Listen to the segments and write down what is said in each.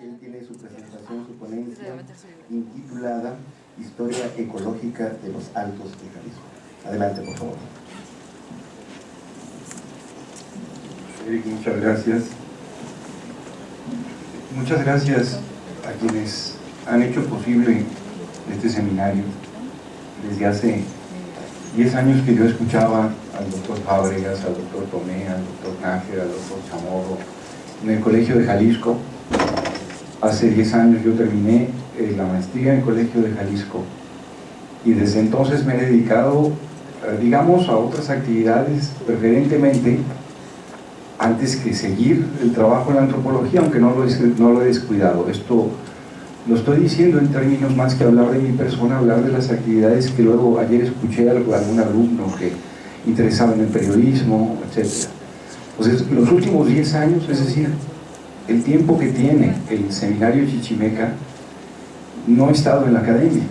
Él tiene su presentación, su ponencia, intitulada Historia Ecológica de los Altos de Jalisco. Adelante, por favor. Eric, muchas gracias. Muchas gracias a quienes han hecho posible este seminario. Desde hace 10 años que yo escuchaba al doctor Fábregas, al doctor Tomé, al doctor Nájera, al doctor Chamorro en el Colegio de Jalisco. Hace 10 años yo terminé la maestría en el Colegio de Jalisco y desde entonces me he dedicado, digamos, a otras actividades, preferentemente antes que seguir el trabajo en la antropología, aunque no lo he descuidado. Esto lo estoy diciendo en términos más que hablar de mi persona, hablar de las actividades que luego ayer escuché a algún alumno que interesaba en el periodismo, etc. Entonces, los últimos 10 años, es decir, el tiempo que tiene el seminario Chichimeca, no he estado en la academia,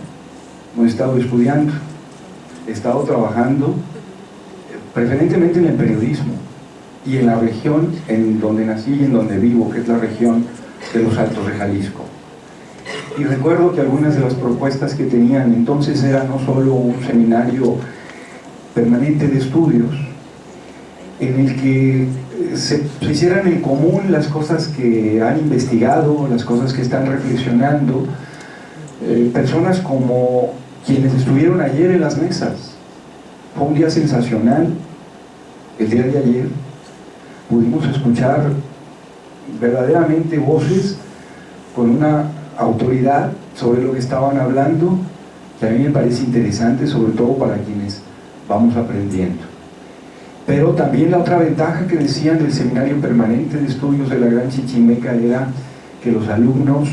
no he estado estudiando, he estado trabajando preferentemente en el periodismo y en la región en donde nací y en donde vivo, que es la región de los Altos de Jalisco. Y recuerdo que algunas de las propuestas que tenían entonces era no solo un seminario permanente de estudios, en el que se hicieran en común las cosas que han investigado, las cosas que están reflexionando, personas como quienes estuvieron ayer en las mesas. Fue un día sensacional, el día de ayer. Pudimos escuchar verdaderamente voces con una autoridad sobre lo que estaban hablando, que a mí me parece interesante, sobre todo para quienes vamos aprendiendo. Pero también la otra ventaja que decían del Seminario Permanente de Estudios de la Gran Chichimeca era que los alumnos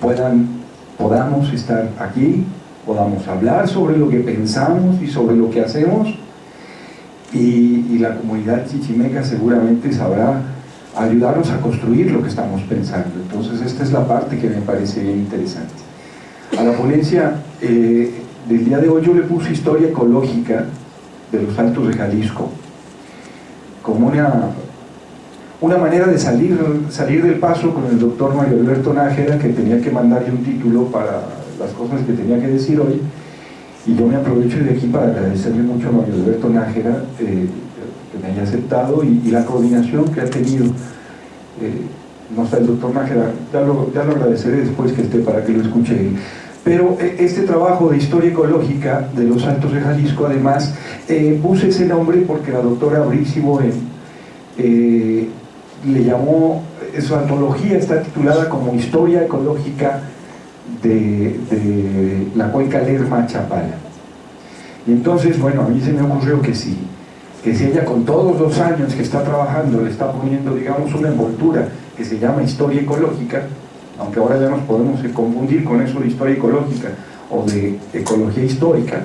podamos estar aquí, podamos hablar sobre lo que pensamos y sobre lo que hacemos, y la comunidad chichimeca seguramente sabrá ayudarnos a construir lo que estamos pensando. Entonces esta es la parte que me parece bien interesante. A la ponencia del día de hoy yo le puse Historia Ecológica de los Altos de Jalisco como una manera de salir del paso con el doctor Mario Alberto Nájera, que tenía que mandarle un título para las cosas que tenía que decir hoy, y yo me aprovecho de aquí para agradecerle mucho a Mario Alberto Nájera que me haya aceptado y la coordinación que ha tenido. No está el doctor Nájera, ya lo agradeceré después que esté para que lo escuche él. Pero este trabajo de historia ecológica de los Altos de Jalisco, además, puse ese nombre porque la doctora Brixi Bohem le llamó, su antología está titulada como Historia Ecológica de la Cuenca Lerma-Chapala. Y entonces, bueno, a mí se me ocurrió que sí, que si ella con todos los años que está trabajando le está poniendo, digamos, una envoltura que se llama Historia Ecológica, aunque ahora ya nos podemos confundir con eso de historia ecológica o de ecología histórica,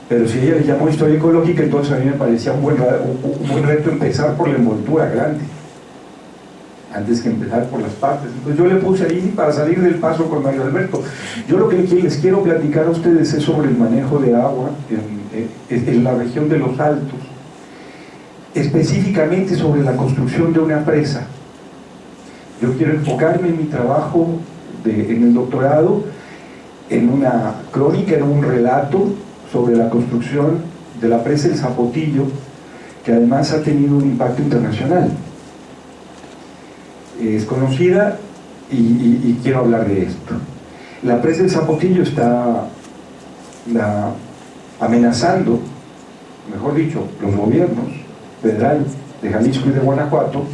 pero si ella le llamó historia ecológica, entonces a mí me parecía un buen reto empezar por la envoltura grande, antes que empezar por las partes. Entonces yo le puse ahí para salir del paso con Mario Alberto. Yo lo que les quiero platicar a ustedes es sobre el manejo de agua en la región de los Altos, específicamente sobre la construcción de una presa. Yo quiero enfocarme en mi trabajo en el doctorado en una crónica, en un relato sobre la construcción de la presa El Zapotillo, que además ha tenido un impacto internacional. Es conocida y quiero hablar de esto. La presa El Zapotillo está amenazando, mejor dicho, los gobiernos federal de Jalisco y de Guanajuato.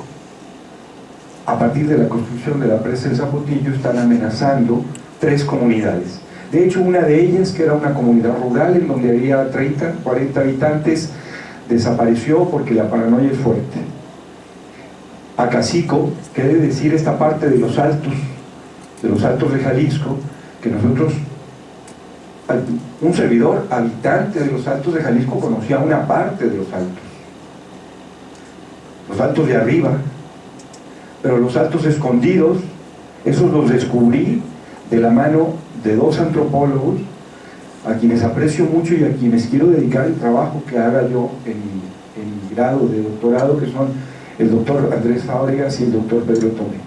A partir de la construcción de la presa del Zapotillo están amenazando 3 comunidades. De hecho, una de ellas, que era una comunidad rural en donde había 30, 40 habitantes, desapareció porque la paranoia es fuerte. Acacico, que debe decir esta parte de los Altos de Jalisco, que nosotros, un servidor habitante de los Altos de Jalisco, conocía una parte de los Altos de arriba, pero los Altos escondidos, esos los descubrí de la mano de 2 antropólogos a quienes aprecio mucho y a quienes quiero dedicar el trabajo que haga yo en mi grado de doctorado, que son el doctor Andrés Fábregas y el doctor Pedro Tomé.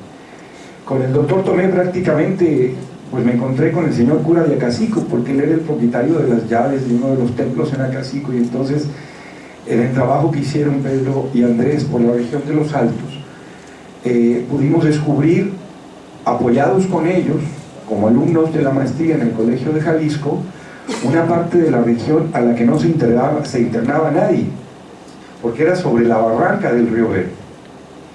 Con el doctor Tomé prácticamente pues me encontré con el señor cura de Acacico, porque él era el propietario de las llaves de uno de los templos en Acacico, y entonces en el trabajo que hicieron Pedro y Andrés por la región de los Altos, pudimos descubrir, apoyados con ellos, como alumnos de la maestría en el Colegio de Jalisco, una parte de la región a la que no se internaba nadie, porque era sobre la barranca del Río Verde.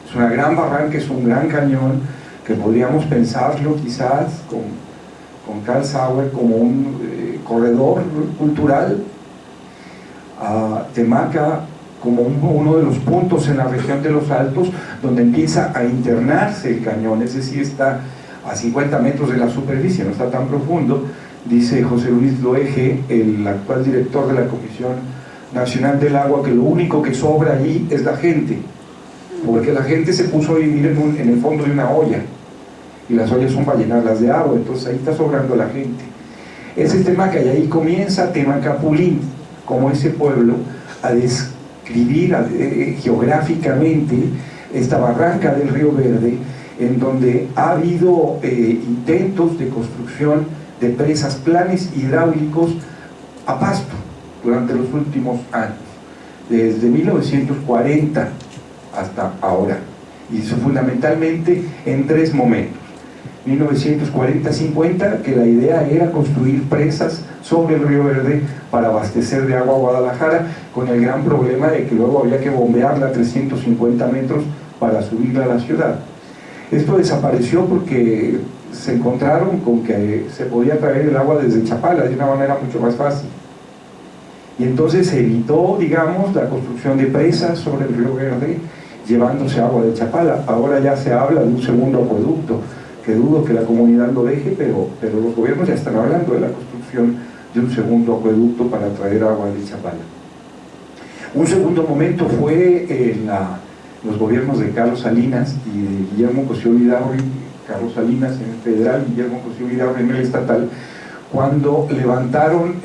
Es una gran barranca, es un gran cañón, que podríamos pensarlo quizás con Carl Sauer como un corredor cultural, Temaca como uno de los puntos en la región de los Altos donde empieza a internarse el cañón, es decir, está a 50 metros de la superficie, no está tan profundo. Dice José Luis Loeje, el actual director de la Comisión Nacional del Agua, que lo único que sobra allí es la gente, porque la gente se puso a vivir en el fondo de una olla, y las ollas son para llenarlas de agua, entonces ahí está sobrando la gente. Ese Temaca, y ahí comienza Temacapulín, como ese pueblo, a describir geográficamente esta barranca del Río Verde, en donde ha habido intentos de construcción de presas, planes hidráulicos a pasto durante los últimos años, desde 1940 hasta ahora, y eso fundamentalmente en tres momentos. 1940-50, que la idea era construir presas sobre el Río Verde para abastecer de agua a Guadalajara, con el gran problema de que luego había que bombearla a 350 metros para subirla a la ciudad. Esto desapareció porque se encontraron con que se podía traer el agua desde Chapala de una manera mucho más fácil, y entonces se evitó, digamos, la construcción de presas sobre el Río Verde llevándose agua de Chapala. Ahora ya se habla de un segundo acueducto, que dudo que la comunidad lo deje, pero los gobiernos ya están hablando de la construcción de un segundo acueducto para traer agua de Chapala. Un segundo momento fue en los gobiernos de Carlos Salinas y de Guillermo Cosío Vidaurri, Carlos Salinas en el federal, Guillermo Cosío Vidaurri en el estatal, cuando levantaron,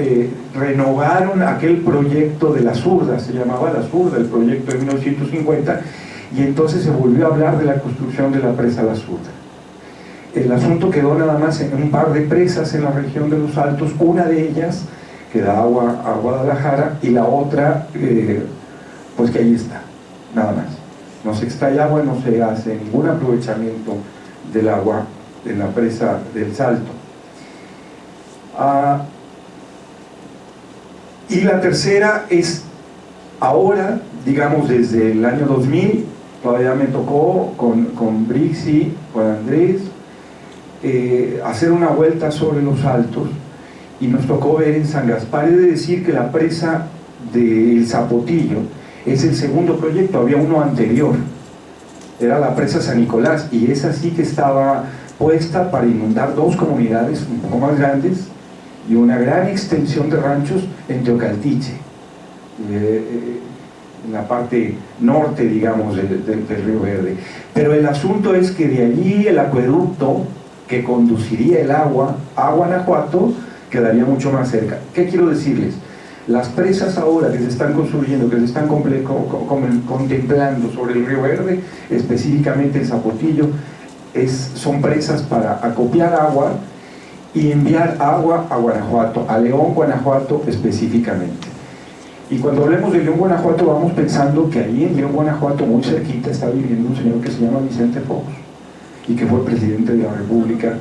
renovaron aquel proyecto de la Zurda, se llamaba la Zurda, el proyecto de 1950, y entonces se volvió a hablar de la construcción de la presa La Zurda. El asunto quedó nada más en un par de presas en la región de los Altos, una de ellas que da agua a Guadalajara, y la otra, pues que ahí está, nada más. No se extrae agua, no se hace ningún aprovechamiento del agua en la presa del Salto. Y la tercera es ahora, digamos desde el año 2000, todavía me tocó con Brixi, con Andrés, hacer una vuelta sobre los Altos, y nos tocó ver en San Gaspar. He de decir que la presa del Zapotillo es el segundo proyecto, había uno anterior, era la presa San Nicolás, y esa sí que estaba puesta para inundar dos comunidades un poco más grandes y una gran extensión de ranchos en Teocaltiche, en la parte norte, digamos, del Río Verde. Pero el asunto es que de allí el acueducto que conduciría el agua a Guanajuato quedaría mucho más cerca. ¿Qué quiero decirles? Las presas ahora que se están construyendo, que se están contemplando sobre el Río Verde, específicamente el Zapotillo, son presas para acopiar agua y enviar agua a Guanajuato, a León, Guanajuato específicamente. Y cuando hablemos de León, Guanajuato, vamos pensando que ahí en León, Guanajuato, muy cerquita, está viviendo un señor que se llama Vicente Fox, y que fue presidente de la República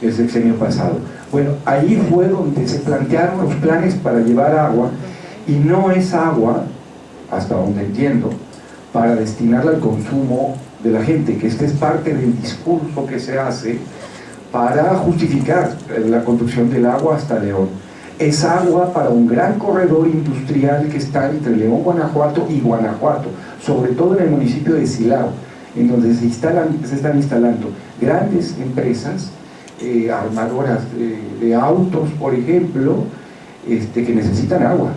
el sexenio pasado. Bueno, ahí fue donde se plantearon los planes para llevar agua, y no es agua, hasta donde entiendo, para destinarla al consumo de la gente, que este es parte del discurso que se hace para justificar la conducción del agua hasta León. Es agua para un gran corredor industrial que está entre León, Guanajuato y Guanajuato, sobre todo en el municipio de Silao, en donde se están instalando grandes empresas, armadoras de autos, por ejemplo, que necesitan agua.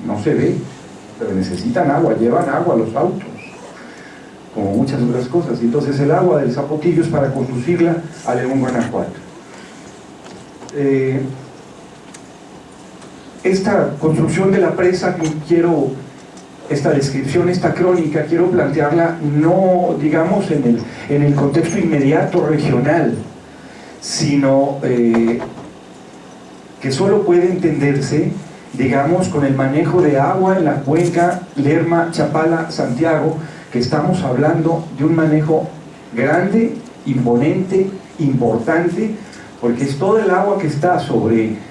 No se ve, pero necesitan agua, llevan agua a los autos, como muchas otras cosas. Y entonces el agua del Zapotillo es para conducirla a León, Guanajuato. Esta construcción de la presa, quiero esta descripción, esta crónica, quiero plantearla no, digamos, en el contexto inmediato regional, sino que solo puede entenderse, digamos, con el manejo de agua en la cuenca Lerma, Chapala, Santiago, que estamos hablando de un manejo grande, imponente, importante, porque es todo el agua que está sobre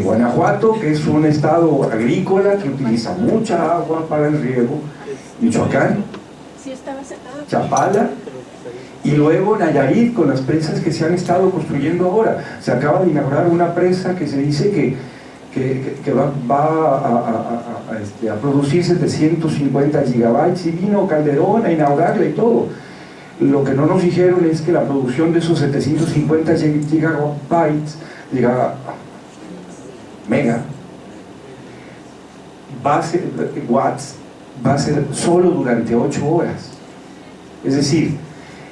Guanajuato, que es un estado agrícola que utiliza mucha agua para el riego, Michoacán, Chapala, y luego Nayarit, con las presas que se han estado construyendo ahora. Se acaba de inaugurar una presa que se dice que va a producir 750 gigabytes, y vino Calderón a inaugurarla y todo. Lo que no nos dijeron es que la producción de esos 750 gigabytes, watts, va a ser solo durante 8 horas. Es decir,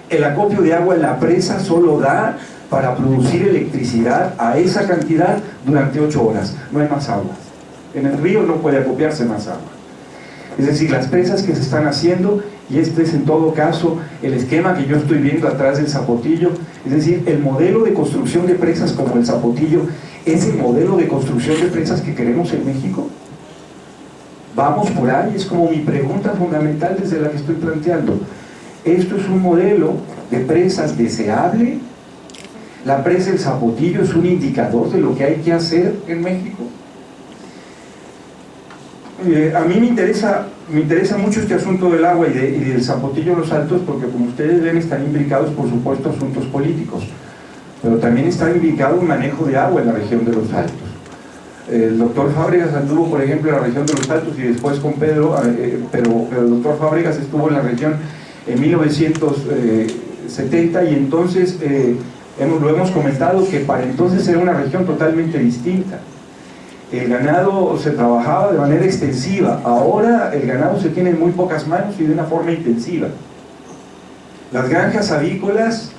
el acopio de agua en la presa solo da para producir electricidad a esa cantidad durante 8 horas, no hay más agua. En el río no puede acopiarse más agua. Es decir, las presas que se están haciendo, y este es en todo caso el esquema que yo estoy viendo atrás del Zapotillo, es decir, el modelo de construcción de presas como el Zapotillo, ¿es el modelo de construcción de presas que queremos en México? Vamos por ahí, es como mi pregunta fundamental desde la que estoy planteando. ¿Esto es un modelo de presas deseable? ¿La presa del Zapotillo es un indicador de lo que hay que hacer en México? A mí me interesa mucho este asunto del agua y del Zapotillo Los Altos, porque como ustedes ven están implicados, por supuesto, asuntos políticos, pero también está implicado un manejo de agua en la región de Los Altos. El doctor Fábregas anduvo, por ejemplo, en la región de Los Altos y después con Pedro, pero el doctor Fábregas estuvo en la región en 1970, y entonces lo hemos comentado que para entonces era una región totalmente distinta. El ganado se trabajaba de manera extensiva, ahora el ganado se tiene en muy pocas manos y de una forma intensiva. Las granjas avícolas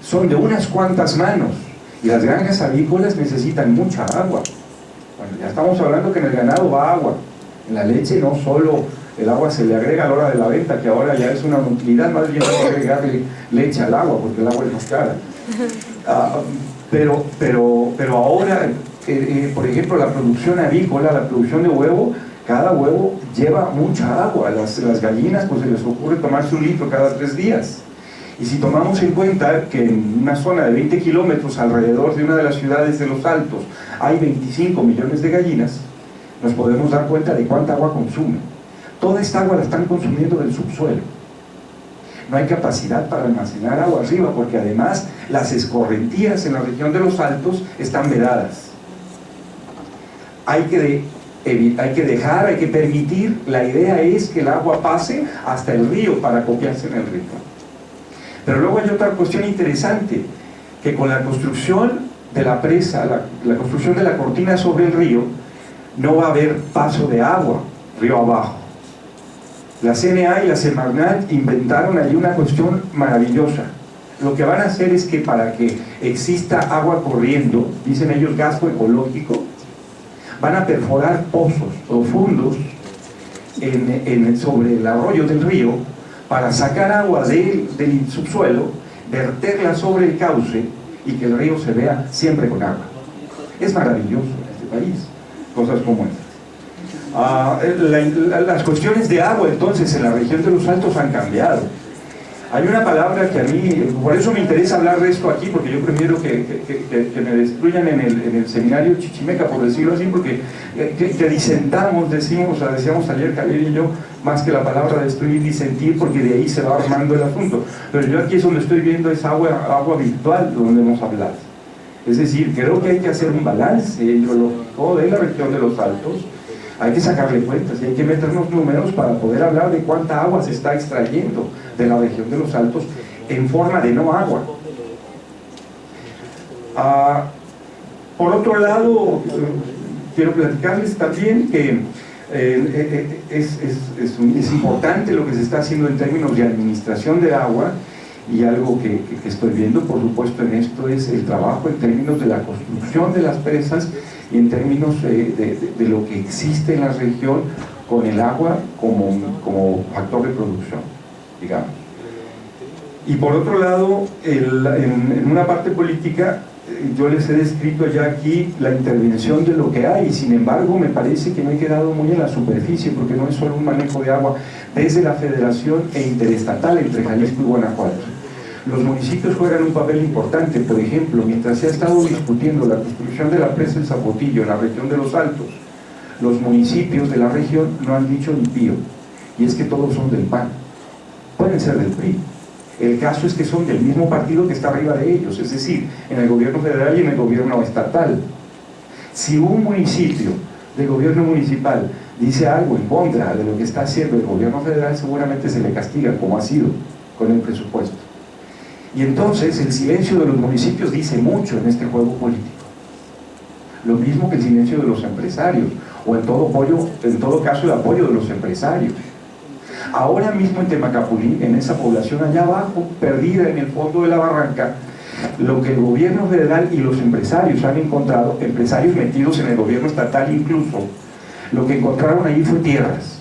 son de unas cuantas manos, y las granjas avícolas necesitan mucha agua. Bueno, ya estamos hablando que en el ganado va agua, en la leche no solo el agua se le agrega a la hora de la venta, que ahora ya es una utilidad, más bien hay que agregarle leche al agua, porque el agua es más cara. Pero ahora, por ejemplo, la producción avícola, la producción de huevo, cada huevo lleva mucha agua. Las gallinas, pues se les ocurre tomarse 1 litro cada 3 días. Y si tomamos en cuenta que en una zona de 20 kilómetros alrededor de una de las ciudades de Los Altos hay 25 millones de gallinas, nos podemos dar cuenta de cuánta agua consumen. Toda esta agua la están consumiendo del subsuelo. No hay capacidad para almacenar agua arriba, porque además las escorrentías en la región de Los Altos están vedadas. Hay que permitir, la idea es que el agua pase hasta el río para acopiarse en el río. Pero luego hay otra cuestión interesante, que con la construcción de la presa, la construcción de la cortina sobre el río, no va a haber paso de agua río abajo. La CNA y la Semarnat inventaron allí una cuestión maravillosa. Lo que van a hacer es que para que exista agua corriendo, dicen ellos gasto ecológico, van a perforar pozos profundos sobre el arroyo del río para sacar agua del subsuelo, verterla sobre el cauce y que el río se vea siempre con agua. Es maravilloso en este país, cosas como estas. Las cuestiones de agua entonces en la región de Los Altos han cambiado. Hay una palabra que a mí, por eso me interesa hablar de esto aquí, porque yo prefiero que me destruyan en el seminario Chichimeca, por decirlo así, porque que disentamos, decíamos ayer Javier y yo, más que la palabra destruir, disentir, porque de ahí se va armando el asunto. Pero yo aquí es donde estoy viendo esa agua virtual donde hemos hablado. Es decir, creo que hay que hacer un balance hidrológico de la región de Los Altos. Hay que sacarle cuentas y hay que meternos números para poder hablar de cuánta agua se está extrayendo de la región de Los Altos en forma de no agua. Por otro lado, quiero platicarles también que es importante lo que se está haciendo en términos de administración de agua, y algo que estoy viendo, por supuesto, en esto es el trabajo en términos de la construcción de las presas y en términos de lo que existe en la región con el agua como factor de producción, digamos. Y por otro lado, en una parte política, yo les he descrito ya aquí la intervención de lo que hay, sin embargo me parece que no he quedado muy en la superficie, porque no es solo un manejo de agua desde la federación e interestatal entre Jalisco y Guanajuato. Los municipios juegan un papel importante. Por ejemplo, mientras se ha estado discutiendo la construcción de la presa del Zapotillo en la región de Los Altos, los municipios de la región no han dicho ni pío, y es que todos son del PAN, pueden ser del PRI. El caso es que son del mismo partido que está arriba de ellos, es decir, en el gobierno federal y en el gobierno estatal. Si un municipio de gobierno municipal dice algo en contra de lo que está haciendo el gobierno federal, seguramente se le castiga, como ha sido con el presupuesto. Y entonces el silencio de los municipios dice mucho en este juego político. Lo mismo que el silencio de los empresarios, o en todo caso el apoyo de los empresarios. Ahora mismo en Temacapulín, en esa población allá abajo, perdida en el fondo de la barranca, lo que el gobierno federal y los empresarios han encontrado, empresarios metidos en el gobierno estatal incluso, lo que encontraron ahí fue tierras.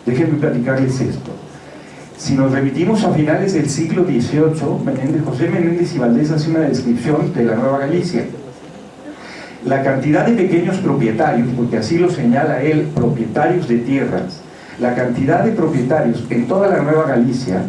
Déjenme platicarles esto. Si nos remitimos a finales del siglo XVIII, José Menéndez y Valdés hace una descripción de la Nueva Galicia. La cantidad de pequeños propietarios, porque así lo señala él, propietarios de tierras, la cantidad de propietarios en toda la Nueva Galicia,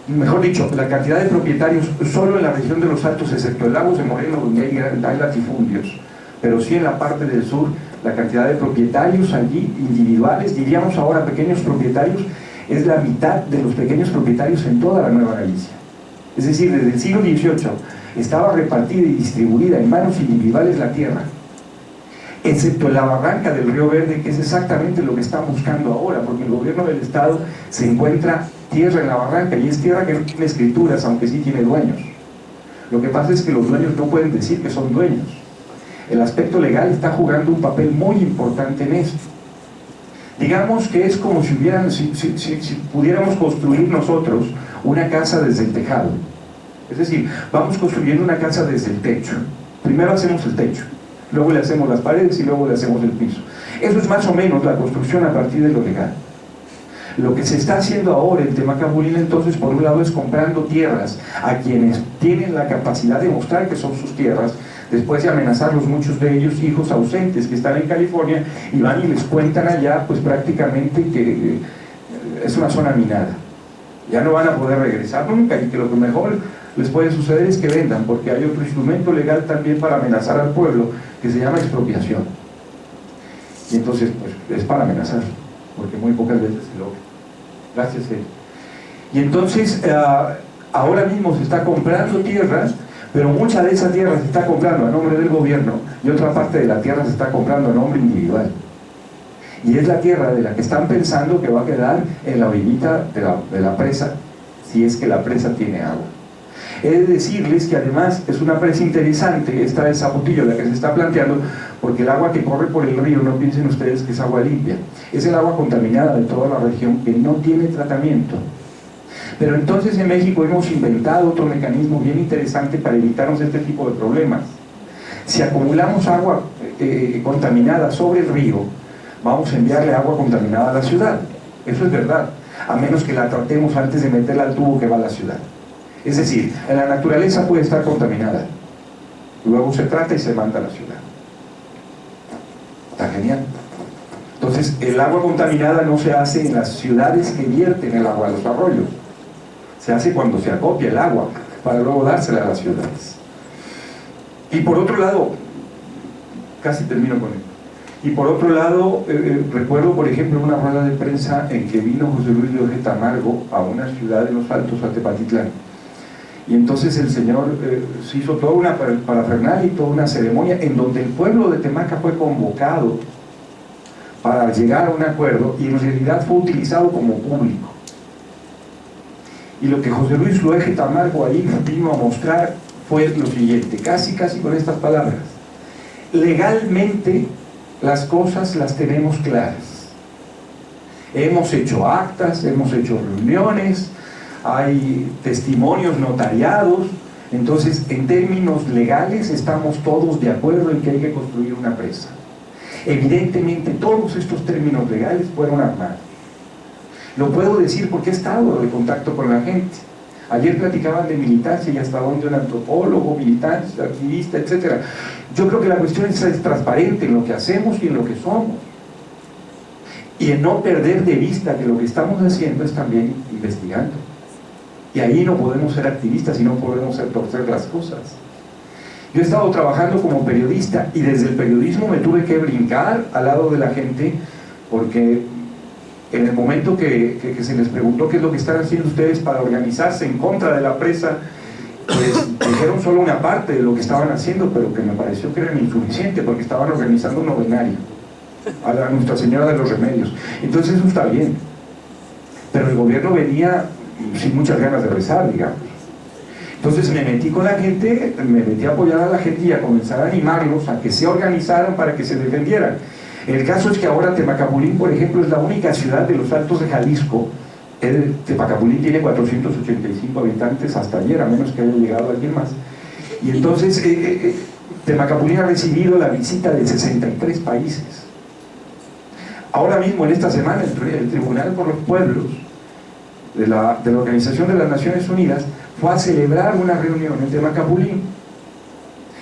mejor dicho, la cantidad de propietarios solo en la región de Los Altos, excepto el Lagos de Moreno, donde hay latifundios, pero sí en la parte del sur, la cantidad de propietarios allí, individuales, diríamos ahora pequeños propietarios, es la mitad de los pequeños propietarios en toda la Nueva Galicia. Es decir, desde el siglo XVIII estaba repartida y distribuida en manos individuales la tierra, excepto en la barranca del Río Verde, que es exactamente lo que están buscando ahora, porque el gobierno del estado se encuentra tierra en la barranca, y es tierra que no tiene escrituras, aunque sí tiene dueños. Lo que pasa es que los dueños no pueden decir que son dueños. El aspecto legal está jugando un papel muy importante en esto. Digamos que es como si pudiéramos construir nosotros una casa desde el tejado. Es decir, vamos construyendo una casa desde el techo. Primero hacemos el techo, luego le hacemos las paredes y luego le hacemos el piso. Eso es más o menos la construcción a partir de lo legal. Lo que se está haciendo ahora en Temacapulín, entonces, por un lado es comprando tierras a quienes tienen la capacidad de mostrar que son sus tierras, después de amenazarlos, muchos de ellos hijos ausentes que están en California, y van y les cuentan allá pues prácticamente que es una zona minada, ya no van a poder regresar nunca, y que lo que mejor les puede suceder es que vendan, porque hay otro instrumento legal también para amenazar al pueblo que se llama expropiación, y entonces pues es para amenazar, porque muy pocas veces se logra. Gracias a él. Y entonces ahora mismo se está comprando tierras, pero mucha de esa tierra se está comprando a nombre del gobierno y otra parte de la tierra se está comprando a nombre individual. Y es la tierra de la que están pensando que va a quedar en la orillita de la presa, si es que la presa tiene agua. He de decirles que además es una presa interesante, esta de Zapotillo, la que se está planteando, porque el agua que corre por el río, no piensen ustedes que es agua limpia, es el agua contaminada de toda la región que no tiene tratamiento. Pero entonces en México hemos inventado otro mecanismo bien interesante para evitarnos este tipo de problemas. Si acumulamos agua contaminada sobre el río, vamos a enviarle agua contaminada a la ciudad. Eso es verdad, a menos que la tratemos antes de meterla al tubo que va a la ciudad. Es decir, en la naturaleza puede estar contaminada, luego se trata y se manda a la ciudad. Está genial. Entonces, el agua contaminada no se hace en las ciudades que vierten el agua a los arroyos, se hace cuando se acopia el agua para luego dársela a las ciudades. Y por otro lado, casi termino con esto, y por otro lado, recuerdo por ejemplo una rueda de prensa en que vino José Luis de Ojeda Amargo a una ciudad de Los Altos, a Tepatitlán, y entonces el señor se hizo toda una parafernalia y toda una ceremonia en donde el pueblo de Temaca fue convocado para llegar a un acuerdo, y en realidad fue utilizado como público. Y lo que José Luis Loeje Tamargo ahí vino a mostrar fue lo siguiente, casi con estas palabras: legalmente las cosas las tenemos claras, hemos hecho actas, hemos hecho reuniones, hay testimonios notariados, entonces en términos legales estamos todos de acuerdo en que hay que construir una presa. Evidentemente todos estos términos legales fueron armados. Lo puedo decir porque he estado en contacto con la gente. Ayer platicaban de militancia y hasta dónde un antropólogo, militante, activista, etc. Yo creo que la cuestión es transparente en lo que hacemos y en lo que somos. Y en no perder de vista que lo que estamos haciendo es también investigando. Y ahí no podemos ser activistas y no podemos torcer las cosas. Yo he estado trabajando como periodista y desde el periodismo me tuve que brincar al lado de la gente porque en el momento que se les preguntó qué es lo que están haciendo ustedes para organizarse en contra de la presa, pues dijeron solo una parte de lo que estaban haciendo, pero que me pareció que era insuficiente porque estaban organizando un novenario a Nuestra Señora de los Remedios. Entonces eso está bien, pero el gobierno venía sin muchas ganas de rezar, digamos. Entonces me metí con la gente, me metí a apoyar a la gente y a comenzar a animarlos a que se organizaran para que se defendieran. El caso es que ahora Temacapulín, por ejemplo, es la única ciudad de los Altos de Jalisco. Temacapulín tiene 485 habitantes hasta ayer, a menos que haya llegado alguien más. Y entonces Temacapulín ha recibido la visita de 63 países. Ahora mismo, en esta semana, el Tribunal por los Pueblos de la Organización de las Naciones Unidas fue a celebrar una reunión en Temacapulín.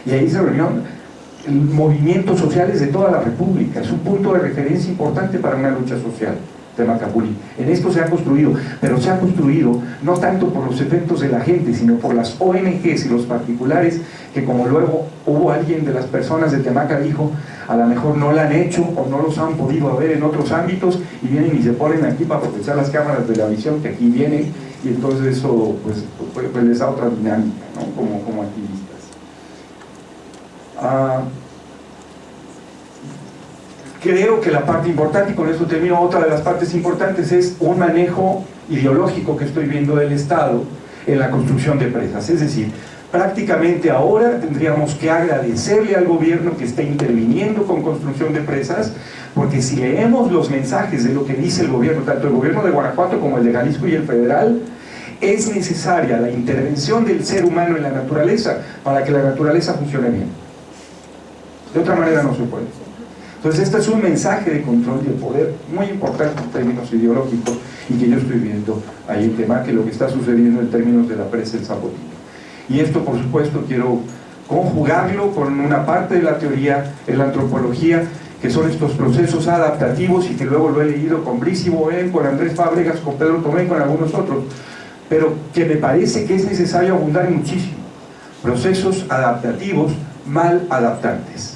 Y ahí se reunieron movimientos sociales de toda la República. Es un punto de referencia importante para una lucha social, Temacapulín. En esto se ha construido, pero se ha construido no tanto por los efectos de la gente, sino por las ONGs y los particulares, que como luego hubo alguien de las personas de Temaca dijo, a lo mejor no la han hecho o no los han podido ver en otros ámbitos y vienen y se ponen aquí para aprovechar las cámaras de la visión que aquí vienen, y entonces eso pues les da otra dinámica, ¿no? como activistas. Creo que la parte importante, y con esto termino, otra de las partes importantes es un manejo ideológico que estoy viendo del Estado en la construcción de presas. Es decir, prácticamente ahora tendríamos que agradecerle al gobierno que está interviniendo con construcción de presas, porque si leemos los mensajes de lo que dice el gobierno, tanto el gobierno de Guanajuato como el de Jalisco y el federal, es necesaria la intervención del ser humano en la naturaleza para que la naturaleza funcione bien. De otra manera no se puede. Entonces este es un mensaje de control y de poder muy importante en términos ideológicos, y que yo estoy viendo ahí en Temaca, lo que está sucediendo en términos de la presa del Zapotillo. Y esto, por supuesto, quiero conjugarlo con una parte de la teoría en la antropología, que son estos procesos adaptativos, y que luego lo he leído con Brice y Boén, con Andrés Fábregas, con Pedro Tomé, con algunos otros, pero que me parece que es necesario abundar muchísimo. Procesos adaptativos mal adaptantes.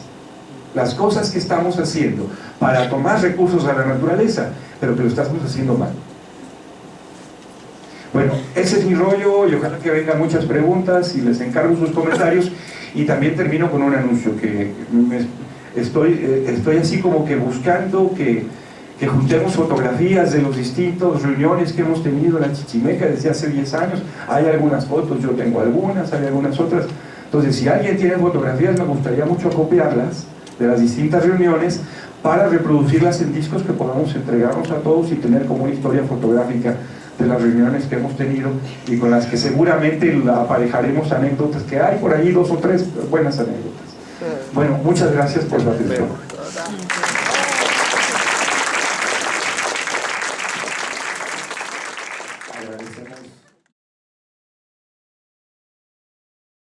Las cosas que estamos haciendo para tomar recursos a la naturaleza, pero que lo estamos haciendo mal. Bueno, ese es mi rollo, y ojalá que vengan muchas preguntas y les encargo sus comentarios. Y también termino con un anuncio que estoy así como que buscando que juntemos fotografías de los distintos reuniones que hemos tenido en la Chichimeca desde hace 10 años. Hay algunas fotos, yo tengo algunas, hay algunas otras. Entonces, si alguien tiene fotografías, me gustaría mucho copiarlas de las distintas reuniones para reproducirlas en discos que podamos entregarnos a todos y tener como una historia fotográfica de las reuniones que hemos tenido, y con las que seguramente aparejaremos anécdotas, que hay por ahí 2 o 3 buenas anécdotas. Bueno, muchas gracias por su atención.